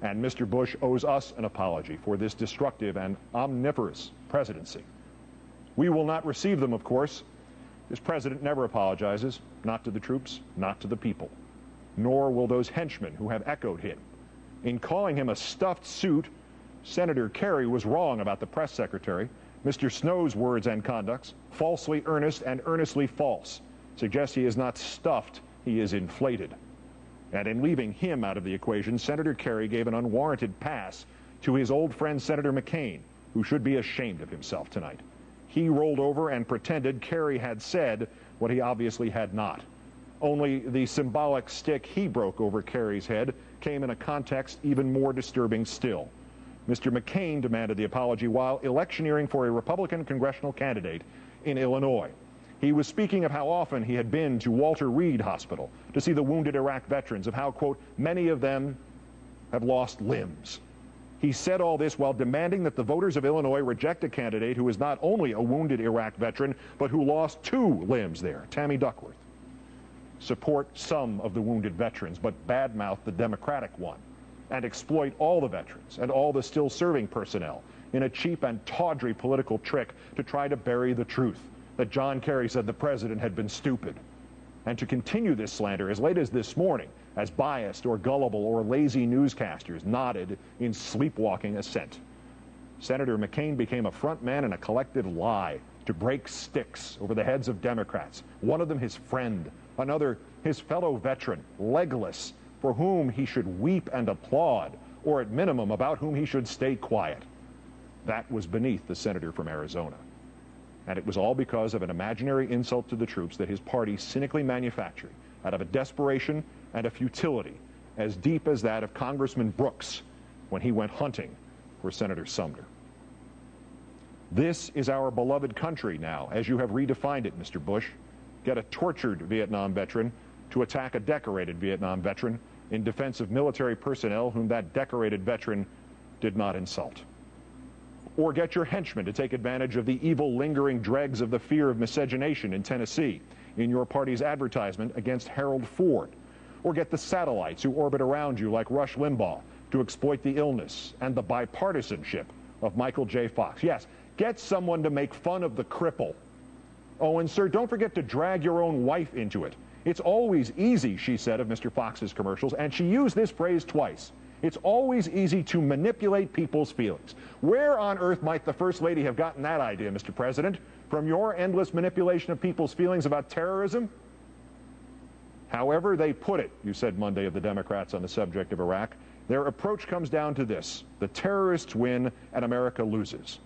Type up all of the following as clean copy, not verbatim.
And Mr. Bush owes us an apology for this destructive and omnivorous presidency. We will not receive them, of course. This president never apologizes, not to the troops, not to the people, nor will those henchmen who have echoed him. In calling him a stuffed suit, Senator Kerry was wrong about the press secretary. Mr. Snow's words and conducts, falsely earnest and earnestly false, suggest he is not stuffed, he is inflated. And in leaving him out of the equation, Senator Kerry gave an unwarranted pass to his old friend Senator McCain, who should be ashamed of himself tonight. He rolled over and pretended Kerry had said what he obviously had not. Only the symbolic stick he broke over Kerry's head came in a context even more disturbing still. Mr. McCain demanded the apology while electioneering for a Republican congressional candidate in Illinois. He was speaking of how often he had been to Walter Reed Hospital to see the wounded Iraq veterans, of how, quote, many of them have lost limbs. He said all this while demanding that the voters of Illinois reject a candidate who is not only a wounded Iraq veteran, but who lost 2 limbs there, Tammy Duckworth. Support some of the wounded veterans, but badmouth the Democratic one, and exploit all the veterans and all the still serving personnel in a cheap and tawdry political trick to try to bury the truth that John Kerry said the president had been stupid, and to continue this slander as late as this morning as biased or gullible or lazy newscasters nodded in sleepwalking assent. Senator McCain became a front man in a collective lie to break sticks over the heads of Democrats, one of them his friend, another his fellow veteran, legless, for whom he should weep and applaud, or at minimum about whom he should stay quiet. That was beneath the senator from Arizona. And it was all because of an imaginary insult to the troops that his party cynically manufactured out of a desperation and a futility as deep as that of Congressman Brooks when he went hunting for Senator Sumner. This is our beloved country now, as you have redefined it, Mr. Bush. Get a tortured Vietnam veteran to attack a decorated Vietnam veteran in defense of military personnel whom that decorated veteran did not insult. Or get your henchmen to take advantage of the evil lingering dregs of the fear of miscegenation in Tennessee in your party's advertisement against Harold Ford. Or get the satellites who orbit around you like Rush Limbaugh to exploit the illness and the bipartisanship of Michael J. Fox. Yes, get someone to make fun of the cripple. Oh, and sir, don't forget to drag your own wife into it. It's always easy, she said of Mr. Fox's commercials, and she used this phrase twice. It's always easy to manipulate people's feelings. Where on earth might the First Lady have gotten that idea, Mr. President? From your endless manipulation of people's feelings about terrorism? However they put it, you said Monday of the Democrats on the subject of Iraq, their approach comes down to this: the terrorists win and America loses.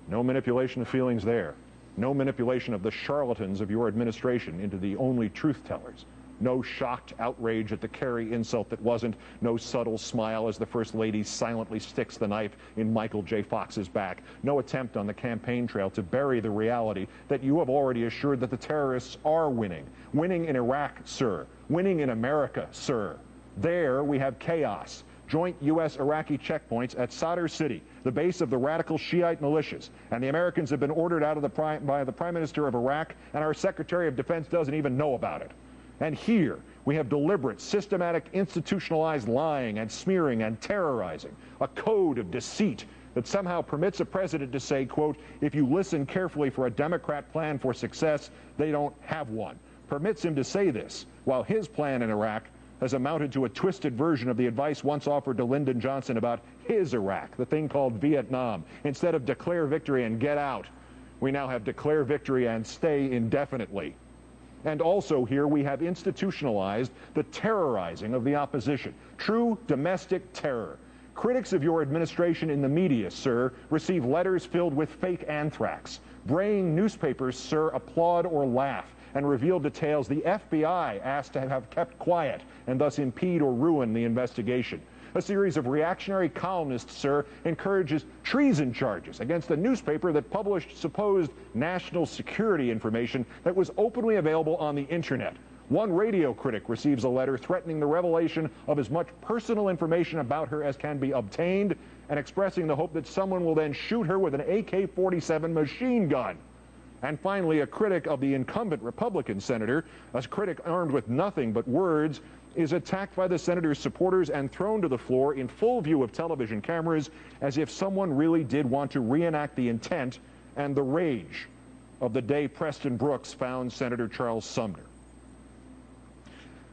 No manipulation of feelings there. No manipulation of the charlatans of your administration into the only truth tellers. No shocked outrage at the Kerry insult that wasn't. No subtle smile as the First Lady silently sticks the knife in Michael J. Fox's back. No attempt on the campaign trail to bury the reality that you have already assured that the terrorists are winning. Winning in Iraq, sir. Winning in America, sir. There we have chaos. Joint U.S.-Iraqi checkpoints at Sadr City, the base of the radical Shiite militias. And the Americans have been ordered out of by the Prime Minister of Iraq, and our Secretary of Defense doesn't even know about it. And here we have deliberate, systematic, institutionalized lying and smearing and terrorizing, a code of deceit that somehow permits a president to say, quote, if you listen carefully for a Democrat plan for success, they don't have one. Permits him to say this, while his plan in Iraq has amounted to a twisted version of the advice once offered to Lyndon Johnson about his Iraq, the thing called Vietnam. Instead of declare victory and get out, we now have declare victory and stay indefinitely. And also here we have institutionalized the terrorizing of the opposition. True domestic terror. Critics of your administration in the media, sir, receive letters filled with fake anthrax. Braying newspapers, sir, applaud or laugh and reveal details the FBI asked to have kept quiet and thus impede or ruin the investigation. A series of reactionary columnists, sir, encourages treason charges against a newspaper that published supposed national security information that was openly available on the internet. One radio critic receives a letter threatening the revelation of as much personal information about her as can be obtained and expressing the hope that someone will then shoot her with an AK-47 machine gun. And finally, a critic of the incumbent Republican senator, a critic armed with nothing but words, is attacked by the senator's supporters and thrown to the floor in full view of television cameras as if someone really did want to reenact the intent and the rage of the day Preston Brooks found Senator Charles Sumner.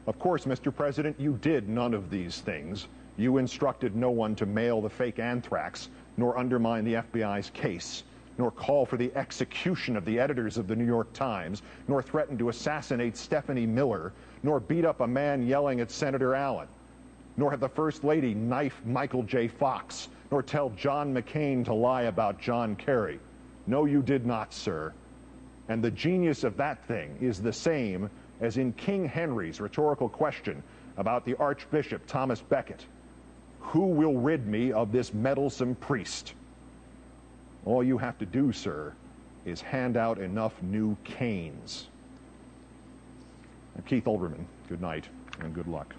Of course, Mr. President, you did none of these things. You instructed no one to mail the fake anthrax, nor undermine the FBI's case, nor call for the execution of the editors of the New York Times, nor threaten to assassinate Stephanie Miller, nor beat up a man yelling at Senator Allen, nor have the First Lady knife Michael J. Fox, nor tell John McCain to lie about John Kerry. No, you did not, sir. And the genius of that thing is the same as in King Henry's rhetorical question about the Archbishop Thomas Becket. Who will rid me of this meddlesome priest? All you have to do, sir, is hand out enough new canes. I'm Keith Olbermann. Good night and good luck.